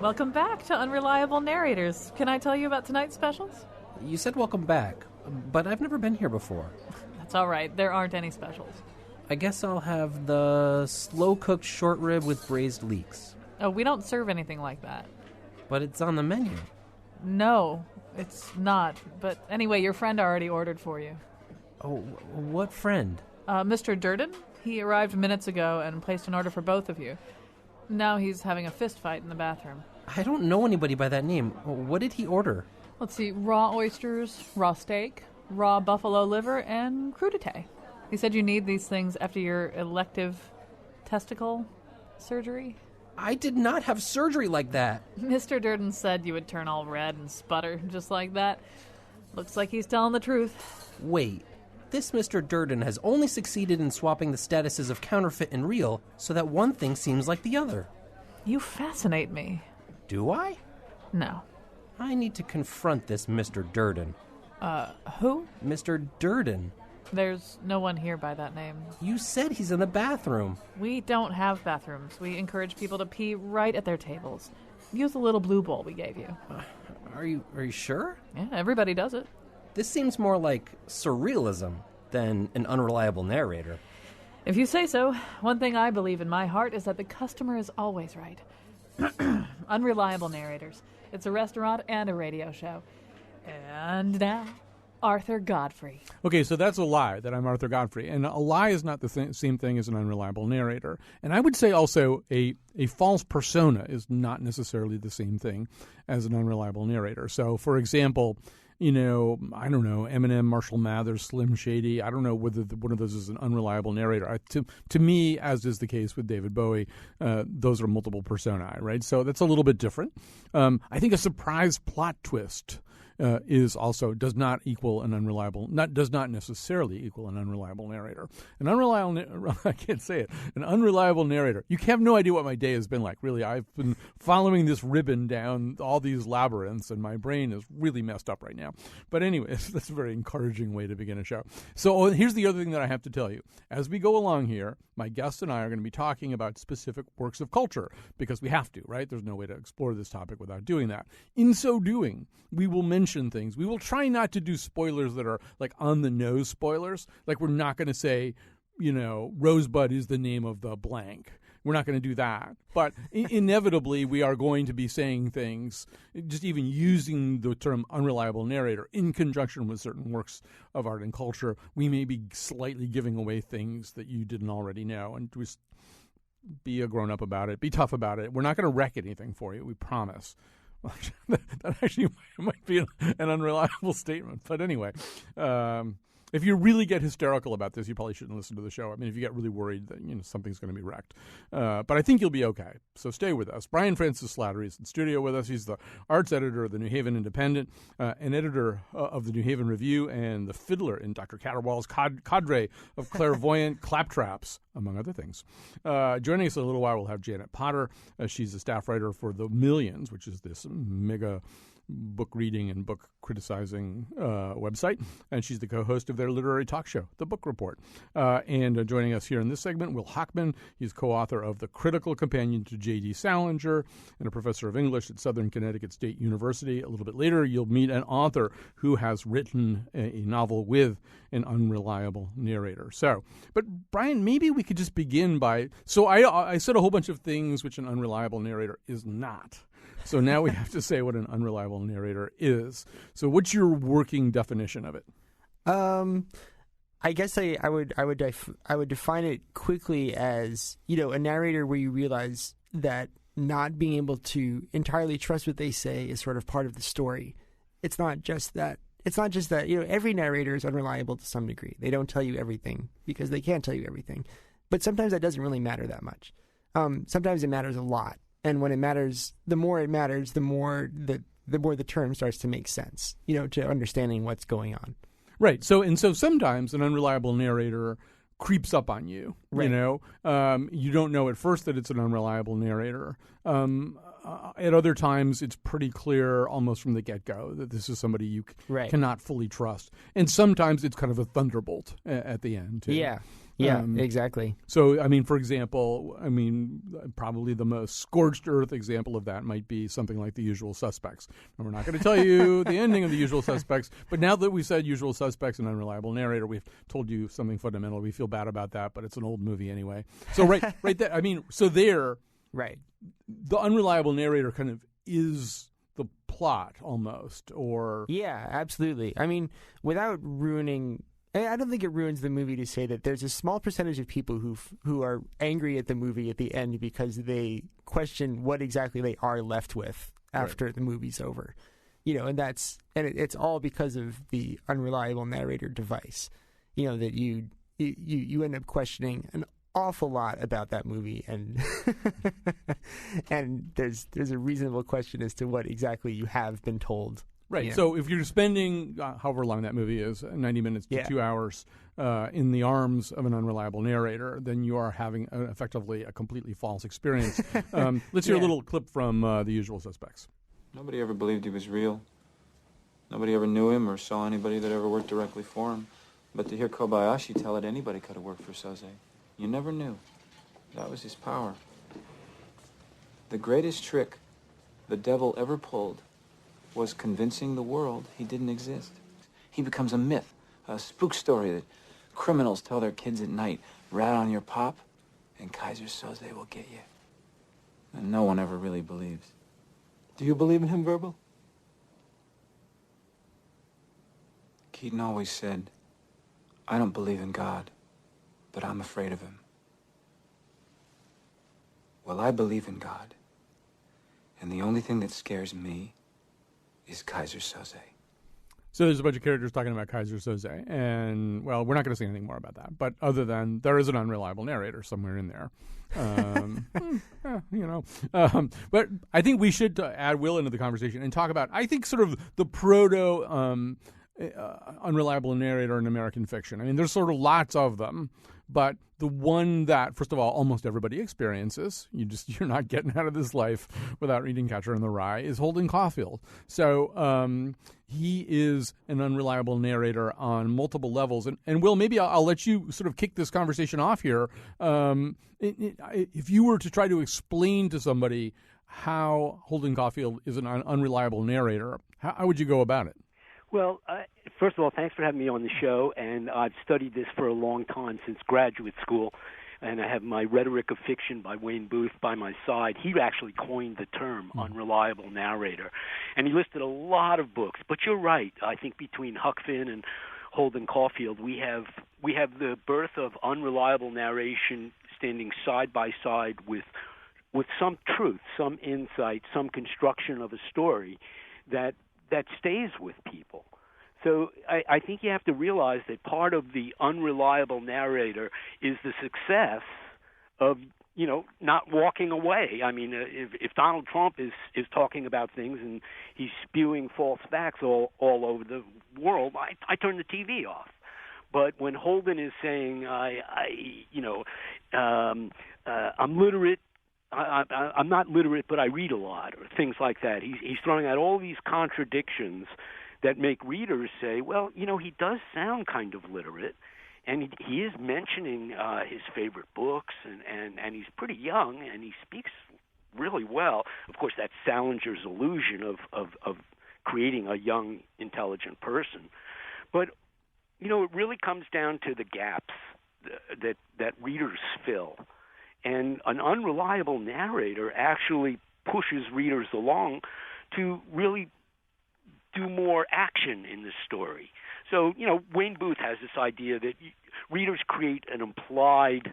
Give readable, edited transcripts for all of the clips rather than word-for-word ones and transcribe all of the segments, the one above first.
Welcome back to Unreliable Narrators. Can I tell you about tonight's specials? You said welcome back, but I've never been here before. That's all right. There aren't any specials. I guess I'll have the slow-cooked short rib with braised leeks. Oh, we don't serve anything like that. But it's on the menu. No, it's not. But anyway, your friend already ordered for you. Oh, what friend? Mr. Durden. He arrived minutes ago and placed an order for both of you. Now he's having a fist fight in the bathroom. I don't know anybody by that name. What did he order? Let's see, raw oysters, raw steak, raw buffalo liver, and crudité. He said you need these things after your elective testicle surgery. I did not have surgery like that. Mr. Durden said you would turn all red and sputter just like that. Looks like he's telling the truth. Wait. This Mr. Durden has only succeeded in swapping the statuses of counterfeit and real so that one thing seems like the other. You fascinate me. Do I? No. I need to confront this Mr. Durden. Who? Mr. Durden. There's no one here by that name. You said he's in the bathroom. We don't have bathrooms. We encourage people to pee right at their tables. Use the little blue bowl we gave you. Are you sure? Yeah, everybody does it. This seems more like surrealism than an unreliable narrator. If you say so. One thing I believe in my heart is that the customer is always right. Unreliable Narrators. It's a restaurant and a radio show. And now, Arthur Godfrey. Okay, so that's a lie, that I'm Arthur Godfrey. And a lie is not the same thing as an unreliable narrator. And I would say also a false persona is not necessarily the same thing as an unreliable narrator. So, for example, I don't know, Eminem, Marshall Mathers, Slim Shady. I don't know whether one of those is an unreliable narrator. To me, as is the case with David Bowie, those are multiple personae, right? So that's a little bit different. I think a surprise plot twist does not necessarily equal an unreliable narrator. I can't say it. An unreliable narrator. You have no idea what my day has been like. Really, I've been following this ribbon down all these labyrinths, and my brain is really messed up right now. But anyway, that's a very encouraging way to begin a show. So here's the other thing that I have to tell you. As we go along here, my guest and I are going to be talking about specific works of culture because we have to, right? There's no way to explore this topic without doing that. In so doing, we will mention things. We will try not to do spoilers that are like on-the-nose spoilers. Like we're not going to say, Rosebud is the name of the blank. We're not going to do that. But inevitably, we are going to be saying things, just even using the term unreliable narrator in conjunction with certain works of art and culture. We may be slightly giving away things that you didn't already know. And just be a grown-up about it. Be tough about it. We're not going to wreck anything for you. We promise. That actually might be an unreliable statement. But anyway, if you really get hysterical about this, you probably shouldn't listen to the show. I mean, if you get really worried that something's going to be wrecked. But I think you'll be okay. So stay with us. Brian Francis Slattery is in studio with us. He's the arts editor of the New Haven Independent, an editor of the New Haven Review, and the fiddler in Dr. Catterwall's cadre of clairvoyant claptraps, among other things. Joining us in a little while, we'll have Janet Potter. She's a staff writer for The Millions, which is this mega book reading and book criticizing website, and she's the co-host of their literary talk show, The Book Report. And joining us here in this segment, Will Hochman. He's co-author of The Critical Companion to J.D. Salinger and a professor of English at Southern Connecticut State University. A little bit later, you'll meet an author who has written a novel with an unreliable narrator. So, but Brian, maybe we could just begin by, so I said a whole bunch of things which an unreliable narrator is not. So now we have to say what an unreliable narrator is. So what's your working definition of it? I guess I would define it quickly as, a narrator where you realize that not being able to entirely trust what they say is sort of part of the story. It's not just that. Every narrator is unreliable to some degree. They don't tell you everything because they can't tell you everything. But sometimes that doesn't really matter that much. Sometimes it matters a lot. And when it matters, the more it matters, the more the term starts to make sense, to understanding what's going on. Right. So sometimes an unreliable narrator creeps up on you. Right. You don't know at first that it's an unreliable narrator. At other times, it's pretty clear almost from the get-go that this is somebody you cannot fully trust. And sometimes it's kind of a thunderbolt at the end, too. Yeah. Yeah, exactly. So, I mean, for example, probably the most scorched earth example of that might be something like The Usual Suspects. And we're not going to tell you the ending of The Usual Suspects, but now that we said Usual Suspects and Unreliable Narrator, we've told you something fundamental. We feel bad about that, but it's an old movie anyway. So right there, Right. The Unreliable Narrator kind of is the plot almost, or... Yeah, absolutely. I mean, without ruining... I don't think it ruins the movie to say that there's a small percentage of people who are angry at the movie at the end because they question what exactly they are left with after the movie's over. And it's all because of the unreliable narrator device. That you end up questioning an awful lot about that movie, and and there's a reasonable question as to what exactly you have been told. Right. Yeah. So if you're spending however long that movie is, 90 minutes to 2 hours, in the arms of an unreliable narrator, then you are having effectively a completely false experience. Let's hear a little clip from The Usual Suspects. Nobody ever believed he was real. Nobody ever knew him or saw anybody that ever worked directly for him. But to hear Kobayashi tell it, anybody could have worked for Soze. You never knew. That was his power. The greatest trick the devil ever pulled was convincing the world he didn't exist. He becomes a myth, a spook story that criminals tell their kids at night. Rat on your pop, and Kaiser Soze will get you. And no one ever really believes. Do you believe in him, Verbal? Keaton always said, I don't believe in God, but I'm afraid of him. Well, I believe in God, and the only thing that scares me is Kaiser Soze. So there's a bunch of characters talking about Kaiser Soze, and, well, we're not going to say anything more about that. But other than there is an unreliable narrator somewhere in there. But I think we should add Will into the conversation and talk about, I think, sort of the proto unreliable narrator in American fiction. I mean, there's sort of lots of them, but the one that, first of all, almost everybody experiences, you're not getting out of this life without reading Catcher in the Rye, is Holden Caulfield. So he is an unreliable narrator on multiple levels. And Will, maybe I'll let you sort of kick this conversation off here. If you were to try to explain to somebody how Holden Caulfield is an unreliable narrator, how would you go about it? Well, first of all, thanks for having me on the show, and I've studied this for a long time, since graduate school, and I have my Rhetoric of Fiction by Wayne Booth by my side. He actually coined the term unreliable narrator, and he listed a lot of books. But you're right. I think between Huck Finn and Holden Caulfield, we have the birth of unreliable narration standing side by side with some truth, some insight, some construction of a story that stays with people. So I think you have to realize that part of the unreliable narrator is the success of, not walking away. I mean, if Donald Trump is talking about things and he's spewing false facts all over the world, I turn the TV off. But when Holden is saying, I'm literate, I'm not literate, but I read a lot, or things like that. He's throwing out all these contradictions that make readers say, well, he does sound kind of literate, and he is mentioning his favorite books, and he's pretty young, and he speaks really well. Of course, that's Salinger's illusion of creating a young, intelligent person. But, it really comes down to the gaps that readers fill. And an unreliable narrator actually pushes readers along to really do more action in the story. So, Wayne Booth has this idea that readers create an implied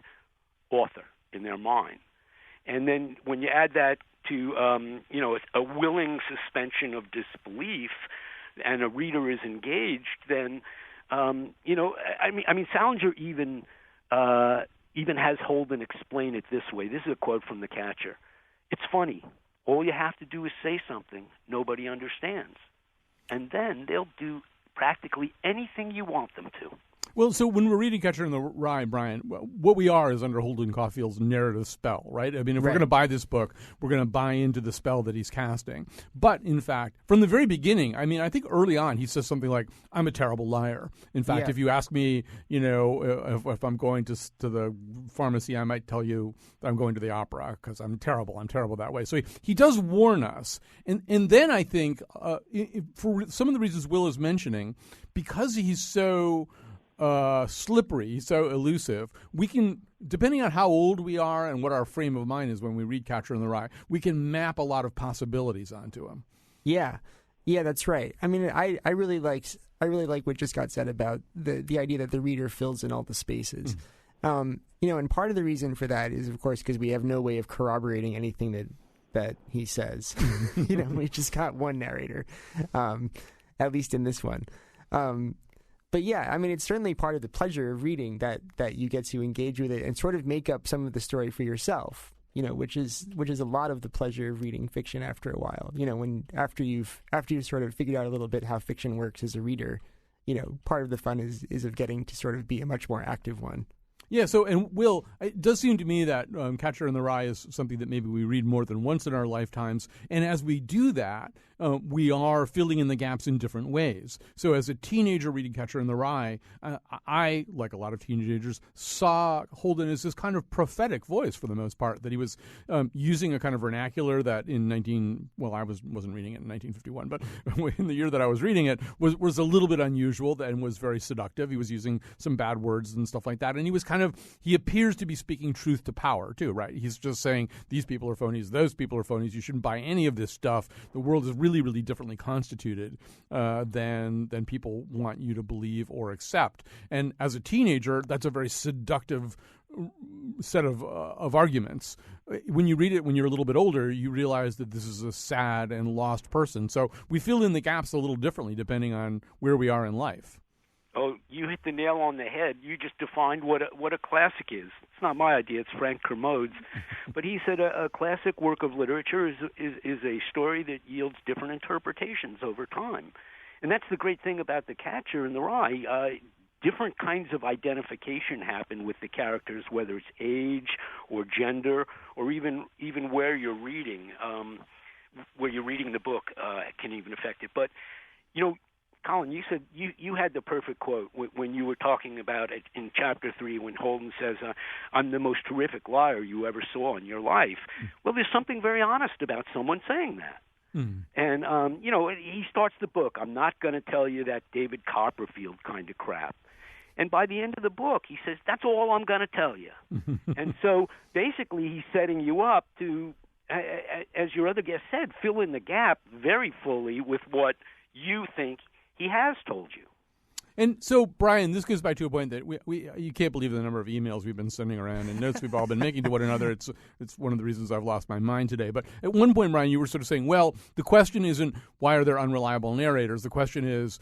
author in their mind. And then when you add that to, a willing suspension of disbelief, and a reader is engaged, then, Salinger even has Holden explain it this way. This is a quote from The Catcher. It's funny. All you have to do is say something nobody understands, and then they'll do practically anything you want them to. Well, so when we're reading Catcher in the Rye, Brian, what we are is under Holden Caulfield's narrative spell, right? I mean, if we're going to buy this book, we're going to buy into the spell that he's casting. But, in fact, from the very beginning, I mean, I think early on he says something like, I'm a terrible liar. In fact, if you ask me, if I'm going to the pharmacy, I might tell you that I'm going to the opera because I'm terrible that way. So he does warn us. And then I think, for some of the reasons Will is mentioning, because he's so slippery, he's so elusive, we can, depending on how old we are and what our frame of mind is when we read Catcher in the Rye, we can map a lot of possibilities onto him. Yeah, that's right. I mean, I really like what just got said about the idea that the reader fills in all the spaces. And part of the reason for that is, of course, because we have no way of corroborating anything that he says. We just got one narrator, at least in this one. But yeah, I mean, it's certainly part of the pleasure of reading that you get to engage with it and sort of make up some of the story for yourself. Which is a lot of the pleasure of reading fiction after a while. After you've sort of figured out a little bit how fiction works as a reader, part of the fun is of getting to sort of be a much more active one. Yeah, so, and Will, it does seem to me that Catcher in the Rye is something that maybe we read more than once in our lifetimes, and as we do that, we are filling in the gaps in different ways. So as a teenager reading Catcher in the Rye, I, like a lot of teenagers, saw Holden as this kind of prophetic voice for the most part, that he was using a kind of vernacular that I wasn't reading it in 1951, but in the year that I was reading it, was a little bit unusual and was very seductive. He was using some bad words and stuff like that, and he appears to be speaking truth to power too, right? He's just saying, these people are phonies, those people are phonies, you shouldn't buy any of this stuff. The world is really, really differently constituted than people want you to believe or accept. And as a teenager, that's a very seductive set of arguments. When you read it when you're a little bit older, you realize that this is a sad and lost person. So we fill in the gaps a little differently depending on where we are in life. Oh, you hit the nail on the head. You just defined what a classic is. It's not my idea. It's Frank Kermode's. But he said a classic work of literature is a story that yields different interpretations over time. And that's the great thing about The Catcher in the Rye. Different kinds of identification happen with the characters, whether it's age or gender or even where you're reading. Where you're reading the book can even affect it. But, Colin, you said you had the perfect quote when you were talking about it in Chapter 3 when Holden says, I'm the most terrific liar you ever saw in your life. Well, there's something very honest about someone saying that. And, he starts the book, I'm not going to tell you that David Copperfield kind of crap. And by the end of the book, he says, that's all I'm going to tell you. And so basically he's setting you up to, as your other guest said, fill in the gap very fully with what you think he has told you. And so, Brian, this goes back to a point that you can't believe the number of emails we've been sending around and notes we've all been making to one another. It's one of the reasons I've lost my mind today. But at one point, Brian, you were sort of saying, well, the question isn't why are there unreliable narrators? The question is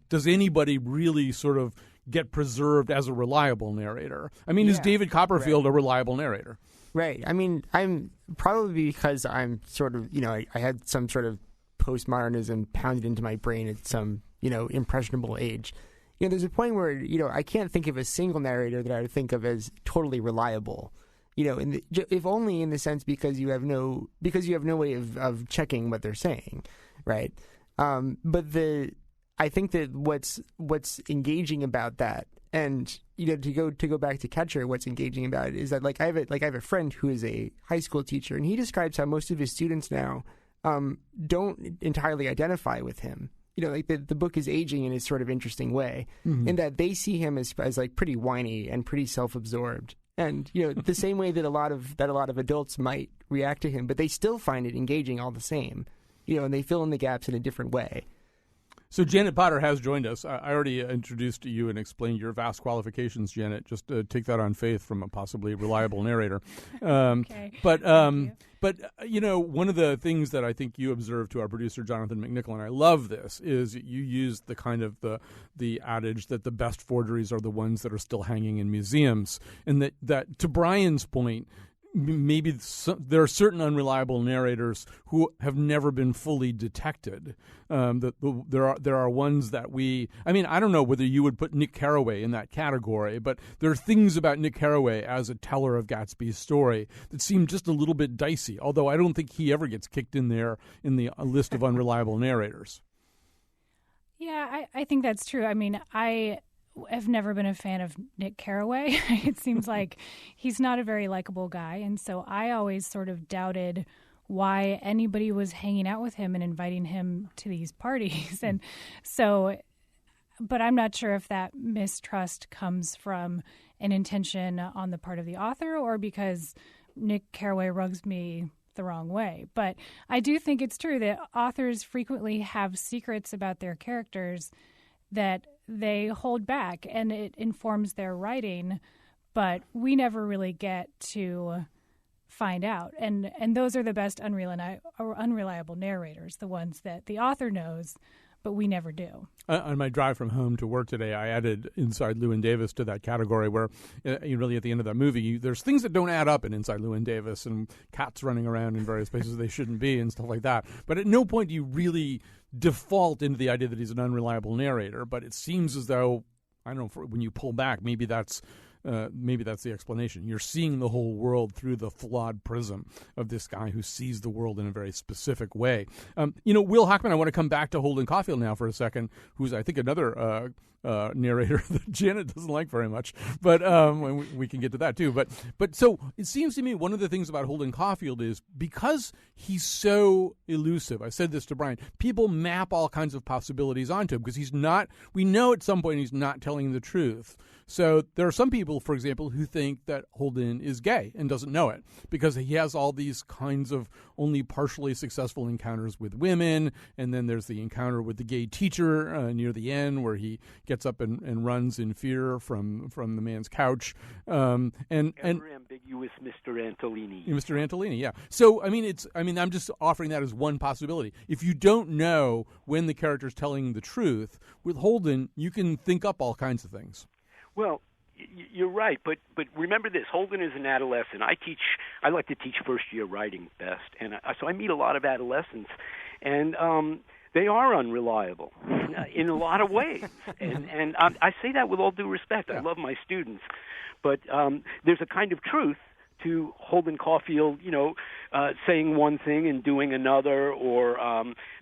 does anybody really sort of get preserved as a reliable narrator? I mean, is David Copperfield a reliable narrator? Right. I mean, I'm probably because I'm sort of, I had some sort of postmodernism pounded into my brain at some, impressionable age. There's a point where, I can't think of a single narrator that I would think of as totally reliable. If only in the sense because you have no way of checking what they're saying, right? But I think that what's engaging about that, and to go back to Catcher, what's engaging about it is that I have a friend who is a high school teacher, and he describes how most of his students now don't entirely identify with him. The book is aging in a sort of interesting way, in that they see him as pretty whiny and pretty self-absorbed, and the same way that a lot of adults might react to him, but they still find it engaging all the same, and they fill in the gaps in a different way. So Janet Potter has joined us. I already introduced you and explained your vast qualifications, Janet. Just take that on faith from a possibly reliable narrator. Okay. But one of the things that I think you observed to our producer, Jonathan McNichol, and I love this, is you used the kind of the adage that the best forgeries are the ones that are still hanging in museums. And that to Brian's point, maybe there are certain unreliable narrators who have never been fully detected. There are ones that I don't know whether you would put Nick Carraway in that category, but there are things about Nick Carraway as a teller of Gatsby's story that seem just a little bit dicey, although I don't think he ever gets kicked in there in the list of unreliable narrators. Yeah, I think that's true. I mean, I have never been a fan of Nick Carraway. It seems like he's not a very likable guy. And so I always sort of doubted why anybody was hanging out with him and inviting him to these parties. And so, but I'm not sure if that mistrust comes from an intention on the part of the author or because Nick Carraway rubs me the wrong way. But I do think it's true that authors frequently have secrets about their characters that they hold back, and it informs their writing, but we never really get to find out. And those are the best unreliable narrators, the ones that the author knows, but we never do. On my drive from home to work today, I added Inside Llewyn Davis to that category where really at the end of that movie, there's things that don't add up in Inside Llewyn Davis and cats running around in various places they shouldn't be and stuff like that. But at no point do you really default into the idea that he's an unreliable narrator. But it seems as though, I don't know, when you pull back, maybe that's the explanation. You're seeing the whole world through the flawed prism of this guy who sees the world in a very specific way. Will Hockman, I want to come back to Holden Caulfield now for a second, who's, I think, another narrator that Janet doesn't like very much. But we can get to that, too. But so it seems to me one of the things about Holden Caulfield is because he's so elusive, I said this to Brian, people map all kinds of possibilities onto him because we know at some point he's not telling the truth. So there are some people, for example, who think that Holden is gay and doesn't know it because he has all these kinds of only partially successful encounters with women. And then there's the encounter with the gay teacher near the end where he gets up and runs in fear from the man's couch. And ambiguous Mr. Antolini. Mr. Antolini, yeah. So, I'm just offering that as one possibility. If you don't know when the character's telling the truth, with Holden, you can think up all kinds of things. Well, you're right, but remember this: Holden is an adolescent. I like to teach first-year writing best, and so I meet a lot of adolescents, and they are unreliable in a lot of ways. And I say that with all due respect. I love my students, but there's a kind of truth to Holden Caulfield, saying one thing and doing another, or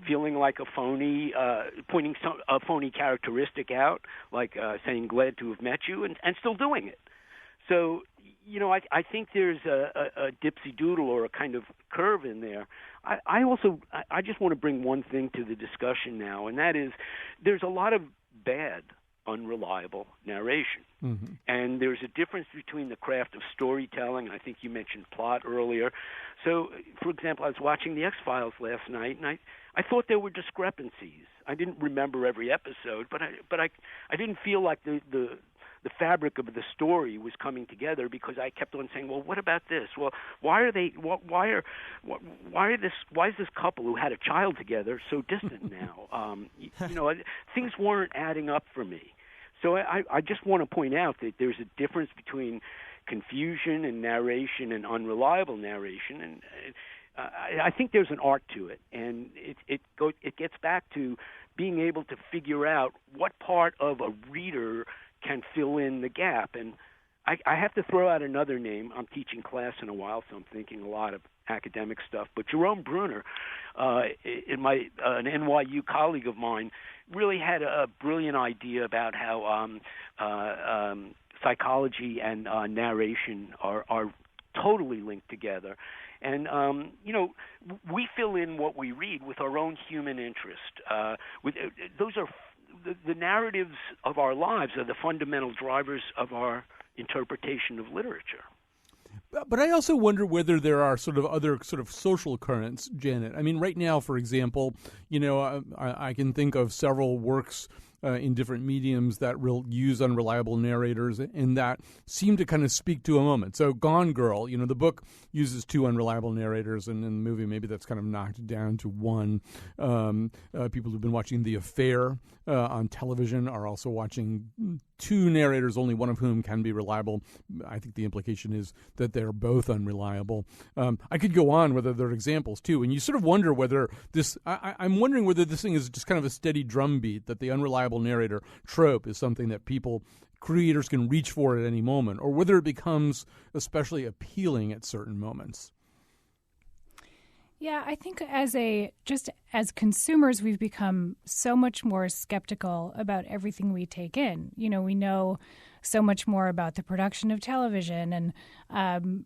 feeling like a phony, pointing a phony characteristic out, like saying glad to have met you, and still doing it. So, I think there's a dipsy-doodle or a kind of curve in there. I just want to bring one thing to the discussion now, and that is there's a lot of bad unreliable narration. Mm-hmm. And there's a difference between the craft of storytelling, and I think you mentioned plot earlier. So, for example, I was watching The X-Files last night, and I thought there were discrepancies. I didn't remember every episode, but I didn't feel like the fabric of the story was coming together because I kept on saying, well, what about this? Well, why is this couple who had a child together so distant now? Things weren't adding up for me. So I just want to point out that there's a difference between confusion and narration and unreliable narration, and I think there's an art to it, and it gets back to being able to figure out what part of a reader can fill in the gap. And I have to throw out another name. I'm teaching class in a while, so I'm thinking a lot of academic stuff. But Jerome Bruner, an NYU colleague of mine, really had a brilliant idea about how psychology and narration are totally linked together. And, we fill in what we read with our own human interest. Those are the narratives of our lives are the fundamental drivers of our interpretation of literature. But I also wonder whether there are sort of other sort of social currents, Janet. I mean, right now, for example, I can think of several works in different mediums that use unreliable narrators and that seem to kind of speak to a moment. So Gone Girl, the book uses two unreliable narrators, and in the movie maybe that's kind of knocked down to one. People who've been watching The Affair on television are also watching two narrators, only one of whom can be reliable. I think the implication is that they're both unreliable. I could go on whether there are examples too, and you sort of wonder whether this. I'm wondering whether this thing is just kind of a steady drumbeat, that the unreliable narrator trope is something that creators can reach for at any moment, or whether it becomes especially appealing at certain moments. Yeah, I think as consumers, we've become so much more skeptical about everything we take in. We know so much more about the production of television and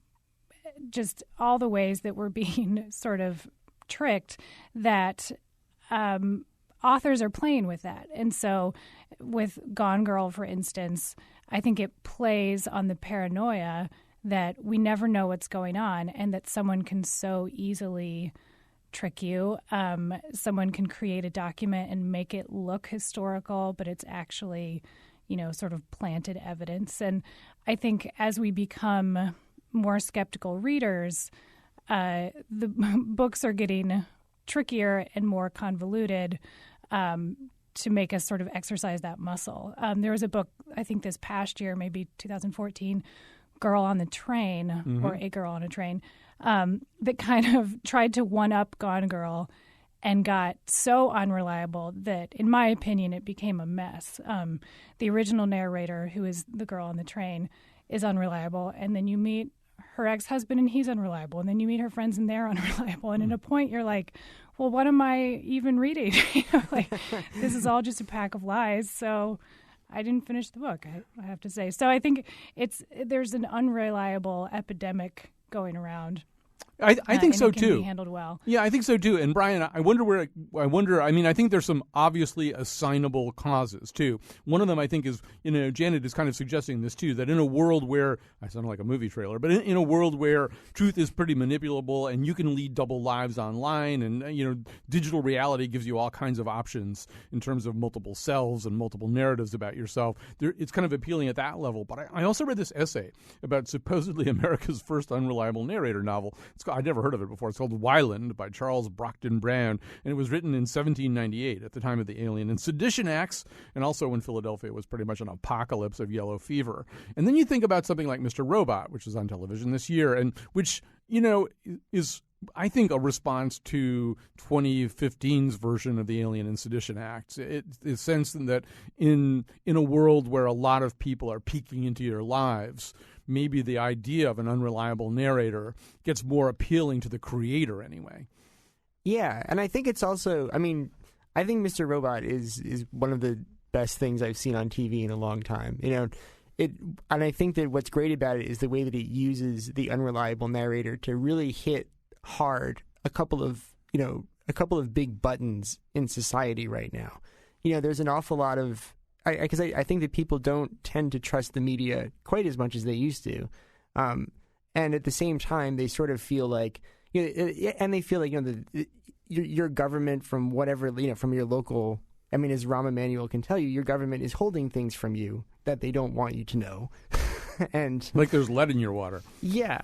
just all the ways that we're being sort of tricked, that authors are playing with that. And so with Gone Girl, for instance, I think it plays on the paranoia that we never know what's going on and that someone can so easily trick you. Someone can create a document and make it look historical, but it's actually, sort of planted evidence. And I think as we become more skeptical readers, the books are getting trickier and more convoluted to make us sort of exercise that muscle. There was a book, I think this past year, maybe 2014, Girl on the Train, or A Girl on a Train, that kind of tried to one-up Gone Girl and got so unreliable that, in my opinion, it became a mess. The original narrator, who is the girl on the train, is unreliable, and then you meet her ex-husband and he's unreliable, and then you meet her friends and they're unreliable, and at a point you're like, well, what am I even reading? This is all just a pack of lies, so I didn't finish the book, I have to say. So I think there's an unreliable epidemic going around. I think so it can too. Be handled well. Yeah, I think so too. And Brian, I think there's some obviously assignable causes too. One of them I think is, Janet is kind of suggesting this too, that in a world where, I sound like a movie trailer, but in a world where truth is pretty manipulable and you can lead double lives online, and digital reality gives you all kinds of options in terms of multiple selves and multiple narratives about yourself. It's kind of appealing at that level. But I also read this essay about supposedly America's first unreliable narrator novel. I'd never heard of it before. It's called Wyland by Charles Brockden Brown, and it was written in 1798 at the time of the Alien and Sedition Acts, and also when Philadelphia was pretty much an apocalypse of yellow fever. And then you think about something like Mr. Robot, which is on television this year, and which, is, I think, a response to 2015's version of the Alien and Sedition Acts. It's sense that in a world where a lot of people are peeking into your lives, maybe the idea of an unreliable narrator gets more appealing to the creator anyway. Yeah, and I think it's also, I think Mr. Robot is one of the best things I've seen on TV in a long time. And I think that what's great about it is the way that it uses the unreliable narrator to really hit hard a couple of big buttons in society right now. There's an awful lot of, because I think that people don't tend to trust the media quite as much as they used to, and at the same time they sort of feel like, and they feel like your government, from whatever, from your local. As Rahm Emanuel can tell you, your government is holding things from you that they don't want you to know. And like there's lead in your water. Yeah,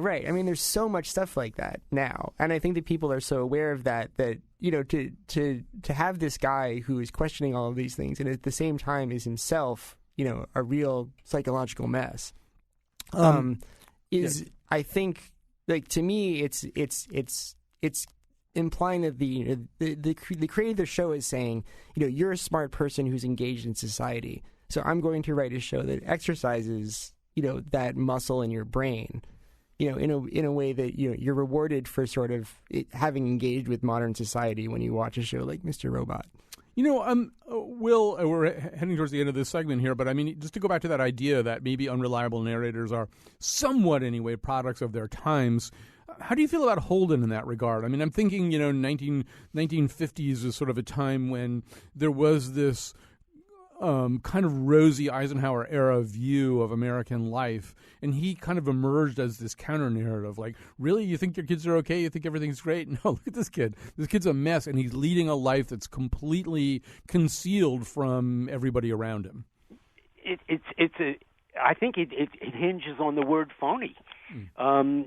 right. There's so much stuff like that now, and I think that people are so aware of that to have this guy who is questioning all of these things and at the same time is himself, a real psychological mess. I think, like, to me, it's implying that the creator of the show is saying, you're a smart person who's engaged in society. So I'm going to write a show that exercises, that muscle in your brain, in a way that you're rewarded for sort of having engaged with modern society when you watch a show like Mr. Robot. Will, we're heading towards the end of this segment here, but just to go back to that idea that maybe unreliable narrators are somewhat, anyway, products of their times. How do you feel about Holden in that regard? I'm thinking, 1950s is sort of a time when there was this kind of rosy Eisenhower era view of American life, and he kind of emerged as this counter narrative. Like, really, you think your kids are okay? You think everything's great? No, look at this kid. This kid's a mess, and he's leading a life that's completely concealed from everybody around him. I think it hinges on the word phony.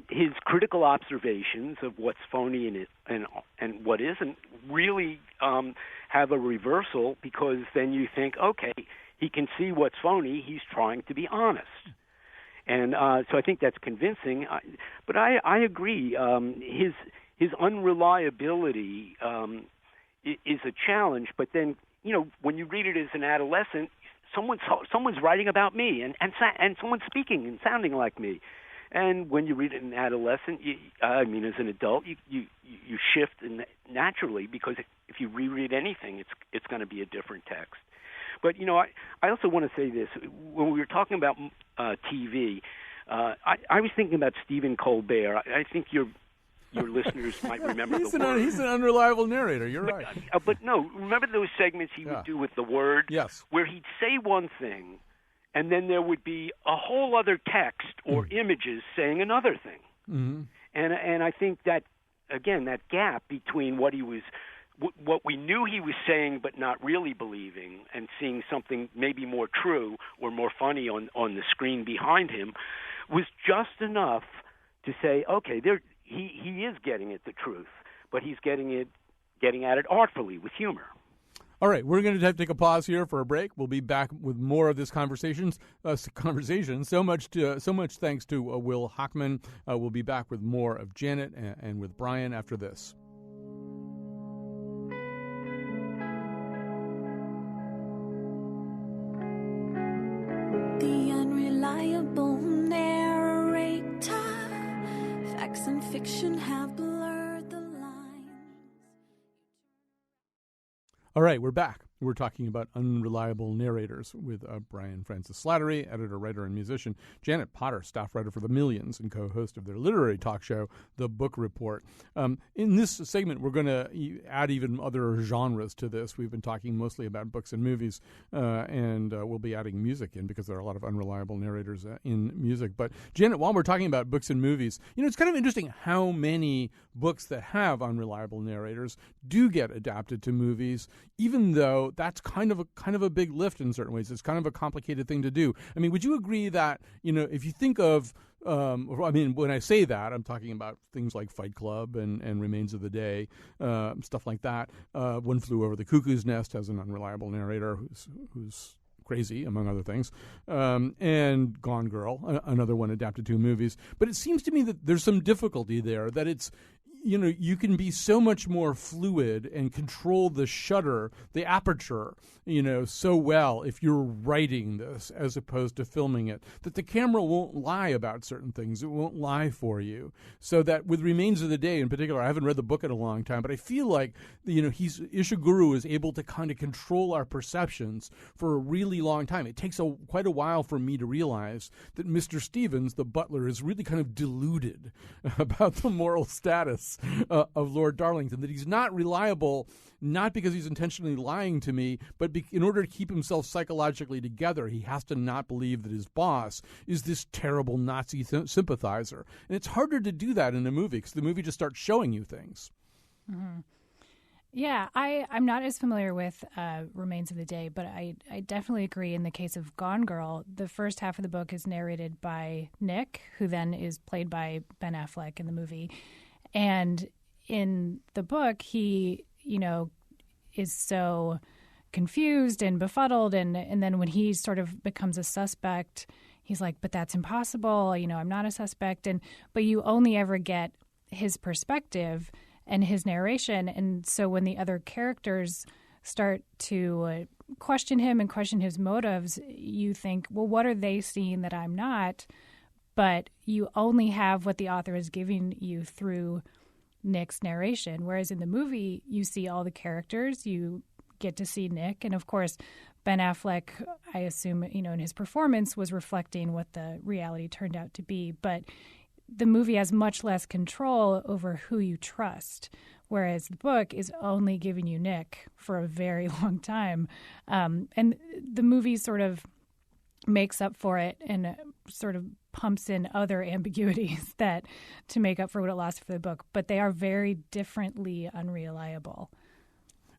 His critical observations of what's phony and what isn't really have a reversal, because then you think, okay, he can see what's phony. He's trying to be honest. And so I think that's convincing. But I agree. His unreliability is a challenge. But then, when you read it as an adolescent, someone's writing about me, and someone's speaking and sounding like me. And when you read it as an adolescent, as an adult, you shift naturally, because if you reread anything, it's going to be a different text. But I also want to say this: when we were talking about TV, I was thinking about Stephen Colbert. I think your listeners might remember he's the Word. He's an unreliable narrator. You're right. But no, remember those segments he would do with the Word? Yes. Where he'd say one thing, and then there would be a whole other text or images saying another thing. Mm-hmm. And I think that, again, that gap between what we knew he was saying but not really believing, and seeing something maybe more true or more funny on the screen behind him, was just enough to say, okay, he is getting at the truth, but he's getting at it artfully with humor. All right, we're going to have to take a pause here for a break. We'll be back with more of this conversation. So much thanks to Will Hockman. We'll be back with more of Janet and with Brian after this. The unreliable narrator. Facts and fiction have blurred the lines. All right, we're back. We're talking about unreliable narrators with Brian Francis Slattery, editor, writer, and musician, Janet Potter, staff writer for The Millions and co-host of their literary talk show, The Book Report. In this segment, we're going to add even other genres to this. We've been talking mostly about books and movies, and we'll be adding music in because there are a lot of unreliable narrators in music. But, Janet, while we're talking about books and movies, it's kind of interesting how many books that have unreliable narrators do get adapted to movies, even though that's kind of a big lift in certain ways. It's kind of a complicated thing to do. I mean, would you agree that, if you think of, when I say that, I'm talking about things like Fight Club and Remains of the Day, stuff like that. One Flew Over the Cuckoo's Nest has an unreliable narrator who's crazy, among other things, and Gone Girl, another one adapted to movies. But it seems to me that there's some difficulty there, that it's, you can be so much more fluid and control the shutter, the aperture, so well if you're writing this as opposed to filming it, that the camera won't lie about certain things. It won't lie for you. So that with Remains of the Day in particular, I haven't read the book in a long time, but I feel like, Ishiguro is able to kind of control our perceptions for a really long time. It takes quite a while for me to realize that Mr. Stevens, the butler, is really kind of deluded about the moral status of Lord Darlington, that he's not reliable, not because he's intentionally lying to me, but in order to keep himself psychologically together, he has to not believe that his boss is this terrible Nazi sympathizer. And it's harder to do that in a movie because the movie just starts showing you things. Mm-hmm. Yeah, I'm not as familiar with Remains of the Day, but I definitely agree in the case of Gone Girl. The first half of the book is narrated by Nick, who then is played by Ben Affleck in the movie. And in the book, he, is so confused and befuddled. And then when he sort of becomes a suspect, he's like, but that's impossible. I'm not a suspect. But you only ever get his perspective and his narration. And so when the other characters start to question him and question his motives, you think, well, what are they seeing that I'm not? But you only have what the author is giving you through Nick's narration. Whereas in the movie, you see all the characters, you get to see Nick. And of course, Ben Affleck, I assume, in his performance was reflecting what the reality turned out to be. But the movie has much less control over who you trust, whereas the book is only giving you Nick for a very long time. And the movie sort of makes up for it and sort of pumps in other ambiguities that to make up for what it lost for the book, but they are very differently unreliable.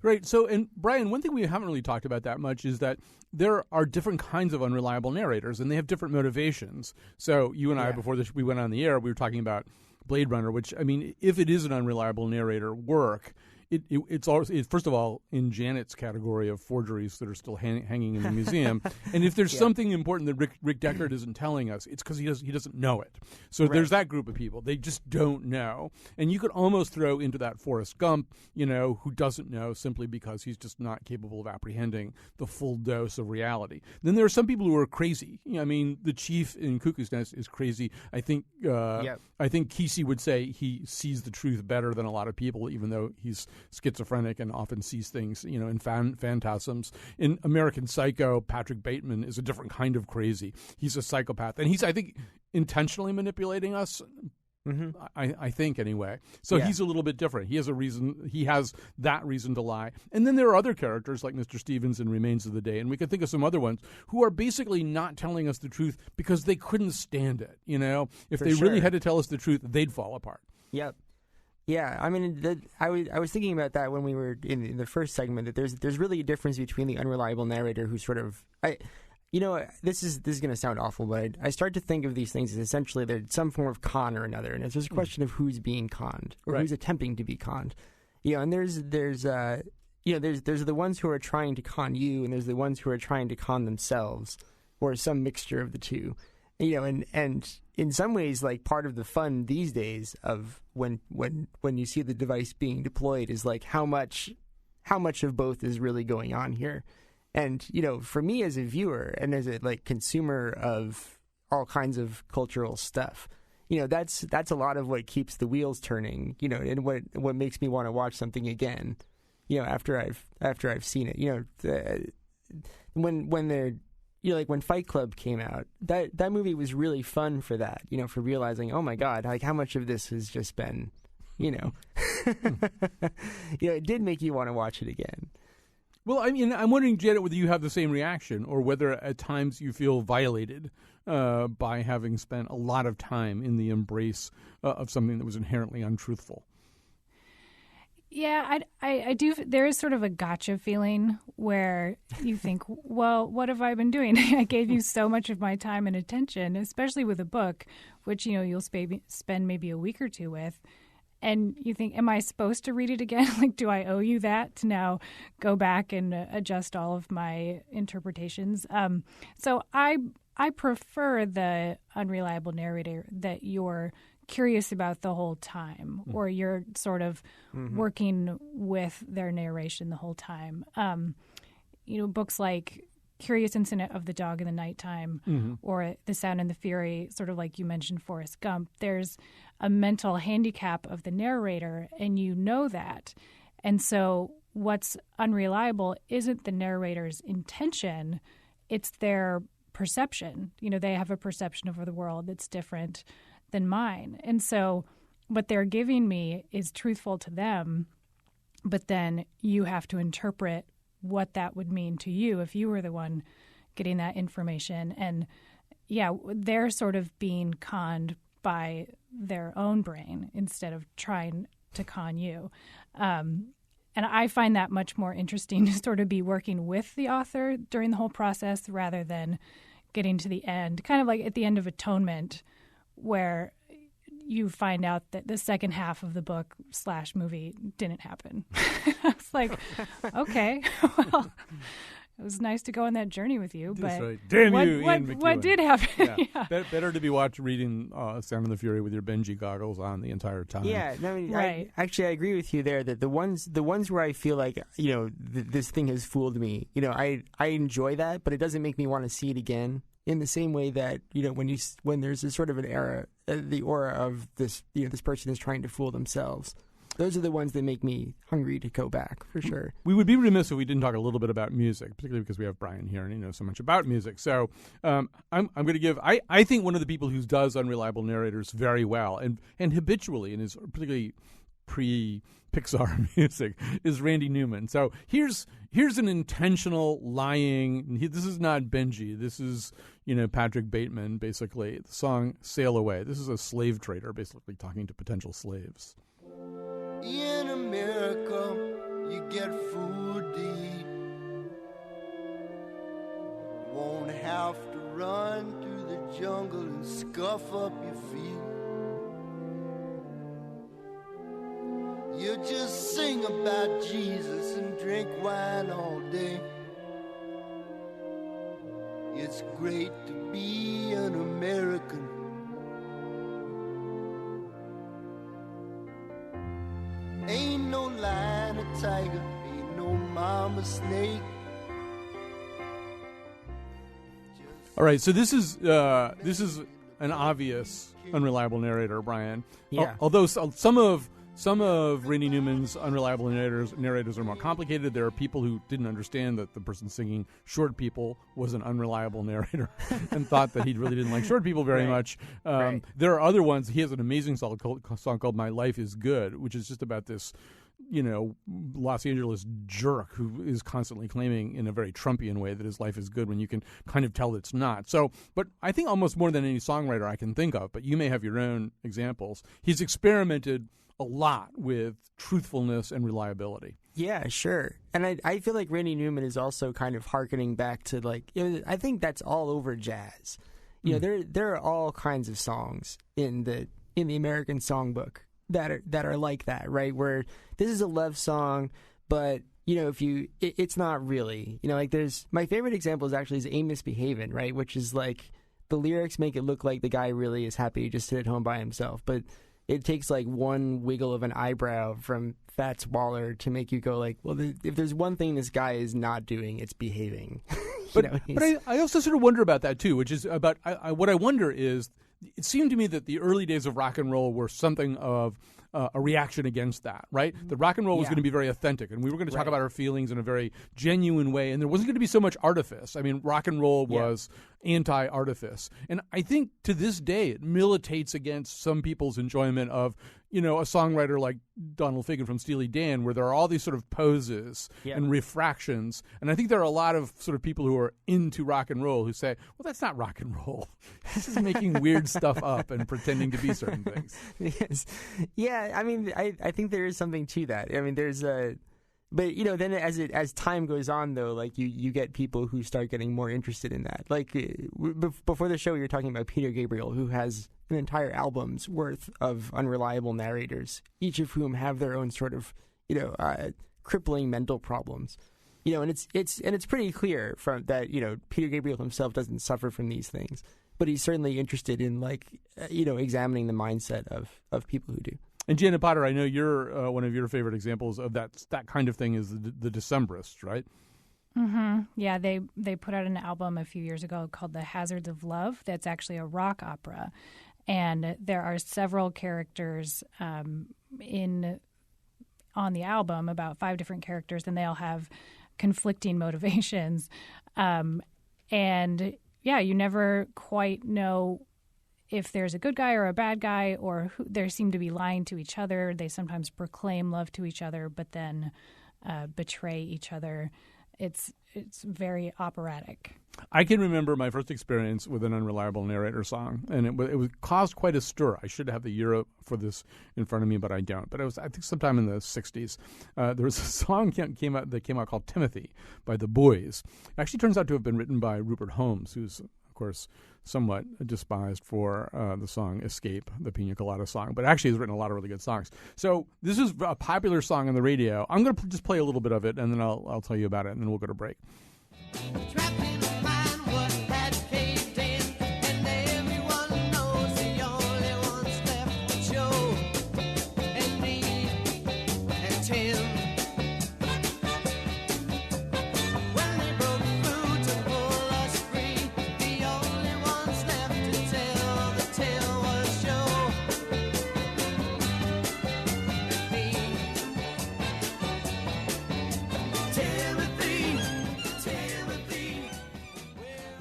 Right. So, and Brian, one thing we haven't really talked about that much is that there are different kinds of unreliable narrators, and they have different motivations. So you and I, before we went on the air, we were talking about Blade Runner, which, if it is an unreliable narrator work, it's also first of all in Janet's category of forgeries that are still hanging in the museum. And if there's something important that Rick Deckard isn't telling us, it's because he doesn't know it. So there's that group of people. They just don't know. And you could almost throw into that Forrest Gump, who doesn't know simply because he's just not capable of apprehending the full dose of reality. Then there are some people who are crazy. I mean, the chief in Cuckoo's Nest is crazy. I think Kesey would say he sees the truth better than a lot of people, even though he's schizophrenic and often sees things, in phantasms. In American Psycho, Patrick Bateman is a different kind of crazy. He's a psychopath, and he's, I think, intentionally manipulating us. Mm-hmm. I think anyway. So he's a little bit different. He has a reason. He has that reason to lie. And then there are other characters like Mr. Stevens in Remains of the Day, and we can think of some other ones who are basically not telling us the truth because they couldn't stand it. If they really had to tell us the truth, they'd fall apart. Yep. Yeah, I mean, I was thinking about that when we were in the first segment, that there's really a difference between the unreliable narrator who sort of this is going to sound awful, but I start to think of these things as essentially they're some form of con or another, and it's just a question of who's being conned or who's attempting to be conned. And there's the ones who are trying to con you, and there's the ones who are trying to con themselves, or some mixture of the two. And in some ways, like, part of the fun these days of when you see the device being deployed is like how much of both is really going on here. And, for me as a viewer and as a consumer of all kinds of cultural stuff, that's a lot of what keeps the wheels turning, and what makes me want to watch something again, after I've seen it. When they're when Fight Club came out, that movie was really fun for that, for realizing, oh my God, how much of this has just been, it did make you want to watch it again. Well, I mean, I'm wondering, Janet, whether you have the same reaction or whether at times you feel violated by having spent a lot of time in the embrace of something that was inherently untruthful. Yeah, I do. There is sort of a gotcha feeling where you think, well, what have I been doing? I gave you so much of my time and attention, especially with a book, which, you'll spend maybe a week or two with. And you think, am I supposed to read it again? Do I owe you that to now go back and adjust all of my interpretations? So I prefer the unreliable narrator that you're curious about the whole time, or you're sort of working with their narration the whole time. Books like Curious Incident of the Dog in the Nighttime or The Sound and the Fury, sort of like you mentioned Forrest Gump, there's a mental handicap of the narrator, and you know that. And so what's unreliable isn't the narrator's intention, it's their perception. They have a perception of the world that's different than mine. And so what they're giving me is truthful to them, but then you have to interpret what that would mean to you if you were the one getting that information. And they're sort of being conned by their own brain instead of trying to con you. And I find that much more interesting to sort of be working with the author during the whole process rather than getting to the end, kind of like at the end of Atonement, where you find out that the second half of the book / movie didn't happen. It's like, okay, well, it was nice to go on that journey with you, but right. Damn you, Ian McEwan. What did happen? Better to be reading Sound of the Fury with your Benji goggles on the entire time. Yeah, no, I mean, right. I agree with you there that the ones where I feel like this thing has fooled me, I enjoy that, but it doesn't make me want to see it again. In the same way that when there's a sort of an era, the aura of this this person is trying to fool themselves. Those are the ones that make me hungry to go back, for sure. We would be remiss if we didn't talk a little bit about music, particularly because we have Brian here and he knows so much about music. So I'm going to give, I think one of the people who does unreliable narrators very well and habitually and is particularly pre-Pixar music is Randy Newman. So here's an intentional lying. This is not Benji. This is Patrick Bateman, basically. The song "Sail Away." This is a slave trader, basically talking to potential slaves. In America, you get food to eat. Won't have to run through the jungle and scuff up your feet. You just sing about Jesus and drink wine all day. It's great to be an American. Ain't no lion or tiger, ain't no mama snake. All right, so this is an obvious unreliable narrator, Brian. Yeah. Although some of Randy Newman's unreliable narrators are more complicated. There are people who didn't understand that the person singing Short People was an unreliable narrator and thought that he really didn't like short people very much. There are other ones. He has an amazing song called My Life is Good, which is just about this, Los Angeles jerk who is constantly claiming in a very Trumpian way that his life is good when you can kind of tell it's not. So, but I think almost more than any songwriter I can think of, but you may have your own examples, he's experimented a lot with truthfulness and reliability. Yeah, sure. And I feel like Randy Newman is also kind of hearkening back to I think that's all over jazz. There are all kinds of songs in the American songbook that are like that, right? Where this is a love song, but it's not really. There's my favorite example is Ain't Misbehavin', right? Which is like the lyrics make it look like the guy really is happy to just sit at home by himself, but it takes like one wiggle of an eyebrow from Fats Waller to make you go like, well, if there's one thing this guy is not doing, it's behaving. But I also sort of wonder about that too, which is about what I wonder is, it seemed to me that the early days of rock and roll were something of a reaction against that, right? The rock and roll was going to be very authentic, and we were going to talk about our feelings in a very genuine way, and there wasn't going to be so much artifice. I mean, rock and roll was anti-artifice. And I think to this day it militates against some people's enjoyment of, a songwriter like Donald Fagen from Steely Dan, where there are all these sort of poses and refractions. And I think there are a lot of sort of people who are into rock and roll who say, well, that's not rock and roll. This is making weird stuff up and pretending to be certain things. Yes. Yeah, I mean, I think there is something to that. I mean, there's a... But then as time goes on, though, like you get people who start getting more interested in that. Like before the show, we were talking about Peter Gabriel, who has an entire album's worth of unreliable narrators, each of whom have their own sort of crippling mental problems. And it's pretty clear from that Peter Gabriel himself doesn't suffer from these things, but he's certainly interested in examining the mindset of people who do. And Janet Potter, I know you're one of your favorite examples of that kind of thing is the Decemberists, right? Mm-hmm. Yeah, they put out an album a few years ago called The Hazards of Love. That's actually a rock opera, and there are several characters on the album, about 5 different characters, and they all have conflicting motivations, and you never quite know if there's a good guy or a bad guy, or they seem to be lying to each other. They sometimes proclaim love to each other, but then betray each other. It's very operatic. I can remember my first experience with an unreliable narrator song, and it caused quite a stir. I should have the year for this in front of me, but I don't. But it was, I think, sometime in the 60s. There was a song that came out called Timothy by The Boys. It actually turns out to have been written by Rupert Holmes, who's, of course, somewhat despised for the song Escape, the Pina Colada song, but actually has written a lot of really good songs. So this is a popular song on the radio. I'm going to just play a little bit of it, and then I'll tell you about it, and then we'll go to break.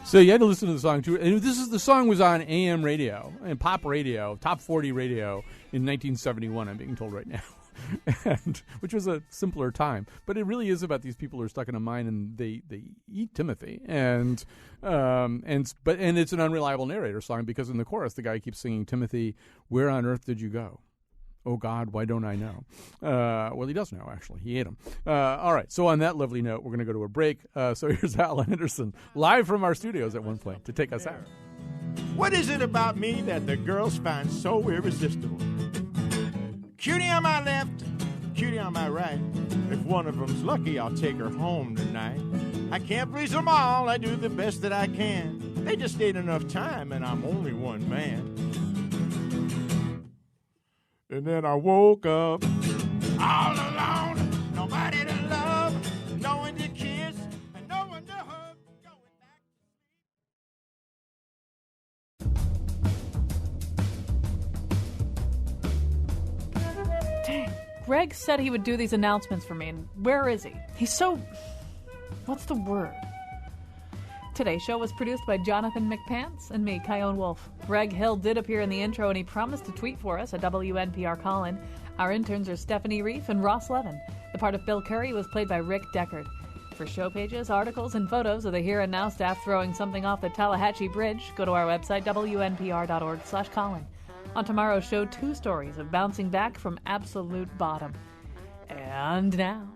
So you had to listen to the song too. And the song was on AM radio and pop radio, top 40 radio in 1971. I'm being told right now, which was a simpler time. But it really is about these people who are stuck in a mine and they eat Timothy, and it's an unreliable narrator song because in the chorus the guy keeps singing, "Timothy, where on earth did you go? Oh, God, why don't I know?" Well, he does know, actually. He ate him. All right, so on that lovely note, we're going to go to a break. So here's Al Anderson, live from our studios at One Point, to take us out. What is it about me that the girls find so irresistible? Cutie on my left, am I right? If one of them's lucky, I'll take her home tonight. I can't please them all, I do the best that I can. They just ain't enough time, and I'm only one man. And then I woke up all alone, nobody to love, no one to kiss, and no one to hug. Dang. Greg said he would do these announcements for me, and where is he? He's so... What's the word? Today's show was produced by Jonathan McPants and me, Kyone Wolf. Greg Hill did appear in the intro, and he promised to tweet for us at WNPR Colin. Our interns are Stephanie Reif and Ross Levin. The part of Bill Curry was played by Rick Deckard. For show pages, articles, and photos of the Here and Now staff throwing something off the Tallahatchie Bridge, go to our website, wnpr.org/Colin. On tomorrow's show, 2 stories of bouncing back from absolute bottom. And now,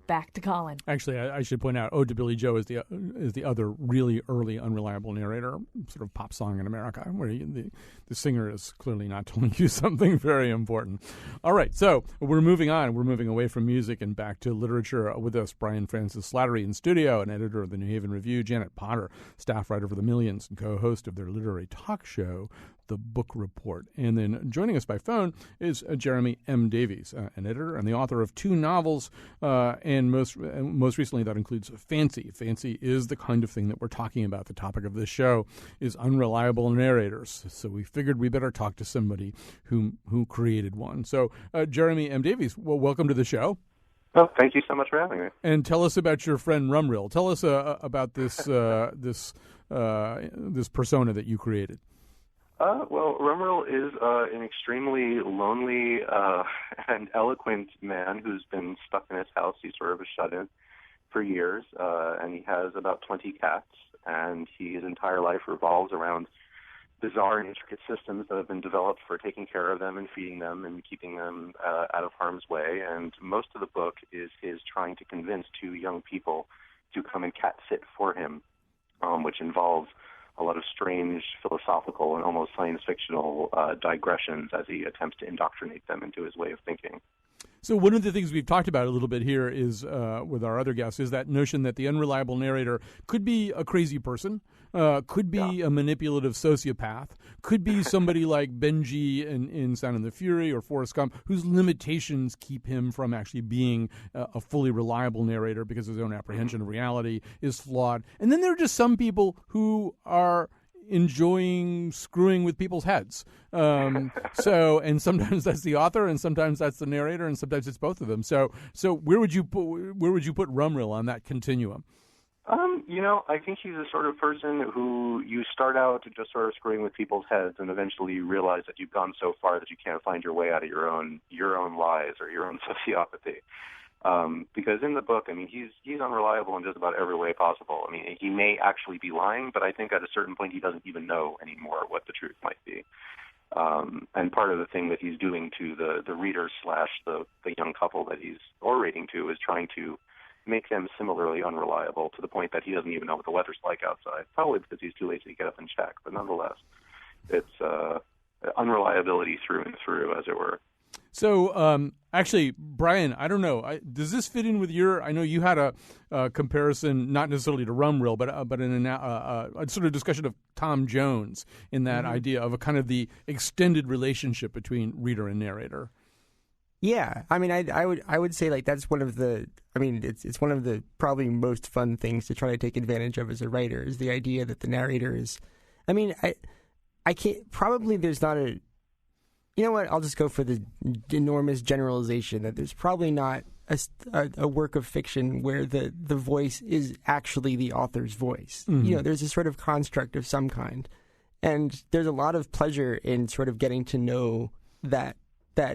back to Colin. Actually, I should point out, "Ode to Billy Joe" is the other really early Unreliable Narrator sort of pop song in America, where the singer is clearly not telling you something very important. All right, so we're moving on. We're moving away from music and back to literature. With us, Brian Francis Slattery in studio, and editor of the New Haven Review, Janet Potter, staff writer for The Millions and co-host of their literary talk show, The Book Report. And then joining us by phone is Jeremy M. Davies, an editor and the author of 2 novels, and most recently that includes Fancy. Fancy is the kind of thing that we're talking about. The topic of this show is unreliable narrators. So we figured we better talk to somebody who created one. So Jeremy M. Davies, well, welcome to the show. Oh, thank you so much for having me. And tell us about your friend Rumrill. Tell us about this this persona that you created. Well, Rumrill is an extremely lonely and eloquent man who's been stuck in his house. He's sort of a shut-in for years, and he has about 20 cats, and his entire life revolves around bizarre and intricate systems that have been developed for taking care of them and feeding them and keeping them out of harm's way. And most of the book is his trying to convince 2 young people to come and cat sit for him, which involves a lot of strange philosophical and almost science fictional digressions as he attempts to indoctrinate them into his way of thinking. So one of the things we've talked about a little bit here is, with our other guests, is that notion that the unreliable narrator could be a crazy person, could be a manipulative sociopath, could be somebody like Benji in Sound and the Fury or Forrest Gump, whose limitations keep him from actually being a fully reliable narrator because his own apprehension of reality is flawed. And then there are just some people who are enjoying screwing with people's heads. And sometimes that's the author, and sometimes that's the narrator, and sometimes it's both of them. So where would you put Rumrill on that continuum? I think he's the sort of person who you start out just sort of screwing with people's heads, and eventually you realize that you've gone so far that you can't find your way out of your own lies or your own sociopathy. Because in the book, I mean, he's unreliable in just about every way possible. I mean, he may actually be lying, but I think at a certain point he doesn't even know anymore what the truth might be. And part of the thing that he's doing to the reader / the young couple that he's orating to is trying to make them similarly unreliable to the point that he doesn't even know what the weather's like outside, probably because he's too lazy to get up and check. But nonetheless, it's unreliability through and through, as it were. So, actually, Brian, I don't know. Does this fit in with your? I know you had a comparison, not necessarily to Rumrill, but in a sort of discussion of Tom Jones in that idea of a kind of the extended relationship between reader and narrator. Yeah, I mean, I would say like that's one of the. I mean, it's one of the probably most fun things to try to take advantage of as a writer is the idea that the narrator is. I mean, I can't. Probably there's not a. You know what? I'll just go for the enormous generalization that there's probably not a work of fiction where the voice is actually the author's voice. Mm-hmm. You know, there's a sort of construct of some kind. And there's a lot of pleasure in sort of getting to know that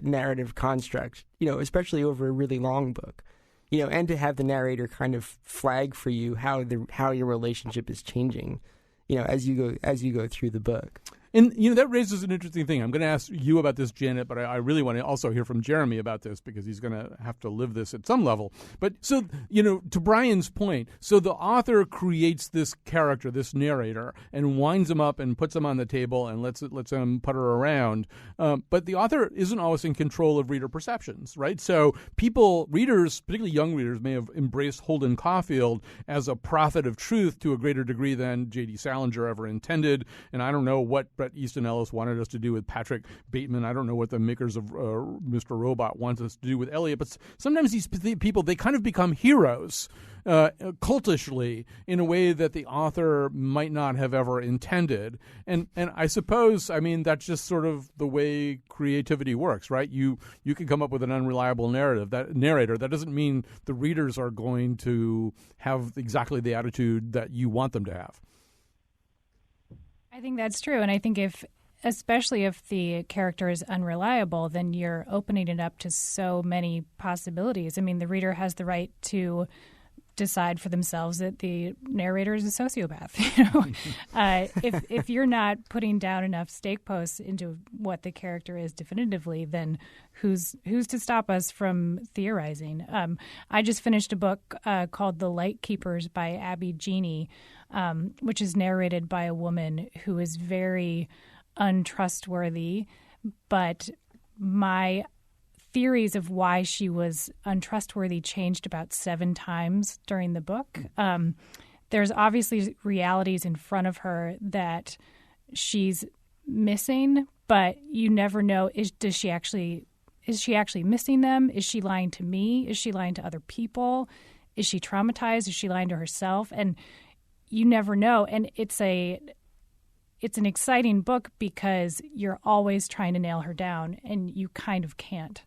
narrative construct, you know, especially over a really long book. You know, and to have the narrator kind of flag for you how your relationship is changing, you know, as you go through the book. And, that raises an interesting thing. I'm going to ask you about this, Janet, but I really want to also hear from Jeremy about this because he's going to have to live this at some level. But so, to Brian's point, so the author creates this character, this narrator, and winds him up and puts him on the table and lets him putter around. But the author isn't always in control of reader perceptions, right? So readers, particularly young readers, may have embraced Holden Caulfield as a prophet of truth to a greater degree than J.D. Salinger ever intended. And I don't know what Bret Easton Ellis wanted us to do with Patrick Bateman. I don't know what the makers of Mr. Robot want us to do with Elliot. But sometimes these people, they kind of become heroes cultishly in a way that the author might not have ever intended. And I suppose, that's just sort of the way creativity works, right? You can come up with an unreliable narrator. That doesn't mean the readers are going to have exactly the attitude that you want them to have. I think that's true. And I think especially if the character is unreliable, then you're opening it up to so many possibilities. The reader has the right to decide for themselves that the narrator is a sociopath. If you're not putting down enough stake posts into what the character is definitively, then who's to stop us from theorizing? I just finished a book called The Light Keepers by Abby Genie, which is narrated by a woman who is very untrustworthy, but my theories of why she was untrustworthy changed about 7 times during the book. There's obviously realities in front of her that she's missing, but you never know, is she actually missing them? Is she lying to me? Is she lying to other people? Is she traumatized? Is she lying to herself? And you never know. And it's an exciting book because you're always trying to nail her down, and you kind of can't.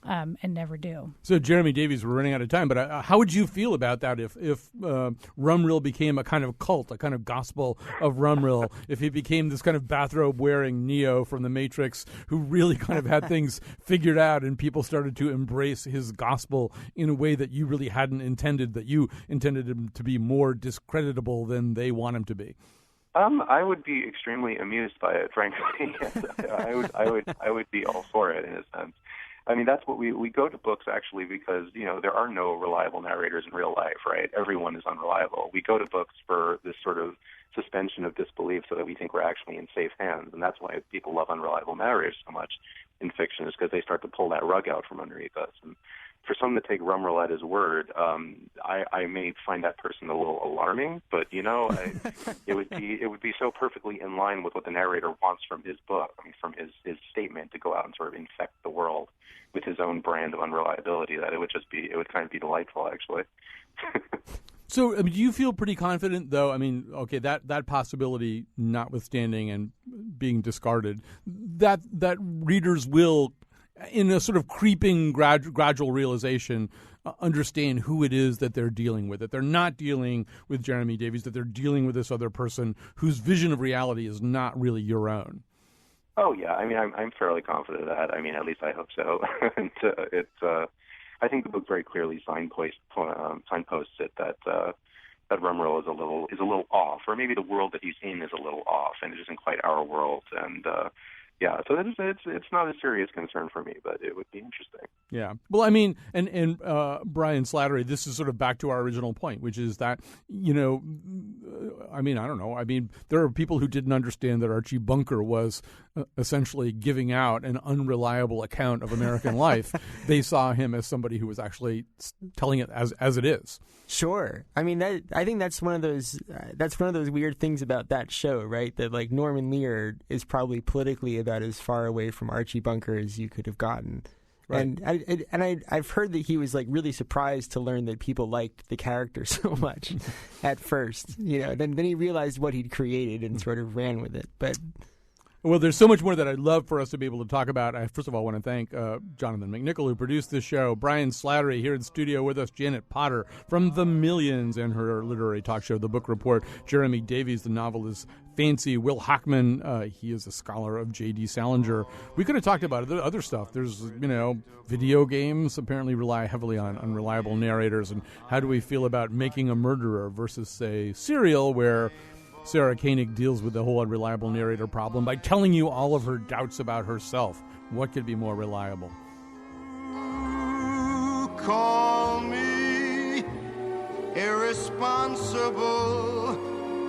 And never do. So, Jeremy Davies, we're running out of time, but how would you feel about that if Rumrill became a kind of cult, a kind of gospel of Rumrill, if he became this kind of bathrobe-wearing Neo from The Matrix who really kind of had things figured out and people started to embrace his gospel in a way that you really hadn't intended, that you intended him to be more discreditable than they want him to be? I would be extremely amused by it, frankly. I would be all for it in a sense. That's what we go to books actually because, there are no reliable narrators in real life, right? Everyone is unreliable. We go to books for this sort of suspension of disbelief so that we think we're actually in safe hands. And that's why people love unreliable narrators so much in fiction, is because they start to pull that rug out from underneath us. And for someone to take Rumrill at his word, I may find that person a little alarming, but it would be so perfectly in line with what the narrator wants from his book, from his statement to go out and sort of infect the world with his own brand of unreliability, that it would kind of be delightful, actually. So, do you feel pretty confident, though? Okay, that possibility notwithstanding and being discarded, that readers will, in a sort of creeping gradual realization, understand who it is that they're dealing with. That they're not dealing with Jeremy Davies, that they're dealing with this other person whose vision of reality is not really your own. Oh yeah, I'm fairly confident of that. At least I hope so. And I think the book very clearly signposts it that Rumrill is a little off, or maybe the world that he's in is a little off, and it isn't quite our world. And yeah, so it's not a serious concern for me, but it would be interesting. Yeah. Well, and Brian Slattery, this is sort of back to our original point, which is that, I don't know. There are people who didn't understand that Archie Bunker was essentially giving out an unreliable account of American life. They saw him as somebody who was actually telling it as it is. Sure. I think that's one of those weird things about that show, right? That like Norman Lear is probably politically about as far away from Archie Bunker as you could have gotten. Right. And I've heard that he was like really surprised to learn that people liked the character so much at first. Then he realized what he'd created and sort of ran with it. But well, there's so much more that I'd love for us to be able to talk about. I first of all want to thank Jonathan McNichol, who produced this show, Brian Slattery here in studio with us, Janet Potter from The Millions and her literary talk show, The Book Report, Jeremy Davies, the novelist Fancy, Will Hockman, he is a scholar of J.D. Salinger. We could have talked about other stuff. There's, video games apparently rely heavily on unreliable narrators, and how do we feel about Making a Murderer versus, say, Serial, where Sarah Koenig deals with the whole unreliable narrator problem by telling you all of her doubts about herself. What could be more reliable? Call me irresponsible.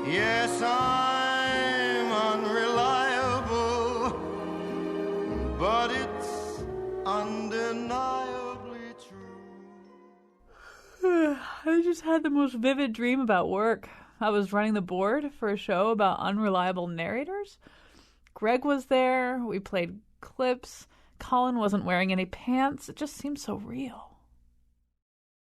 Yes, I'm unreliable, but it's undeniably true. I just had the most vivid dream about work. I was running the board for a show about unreliable narrators. Greg was there. We played clips. Colin wasn't wearing any pants. It just seemed so real.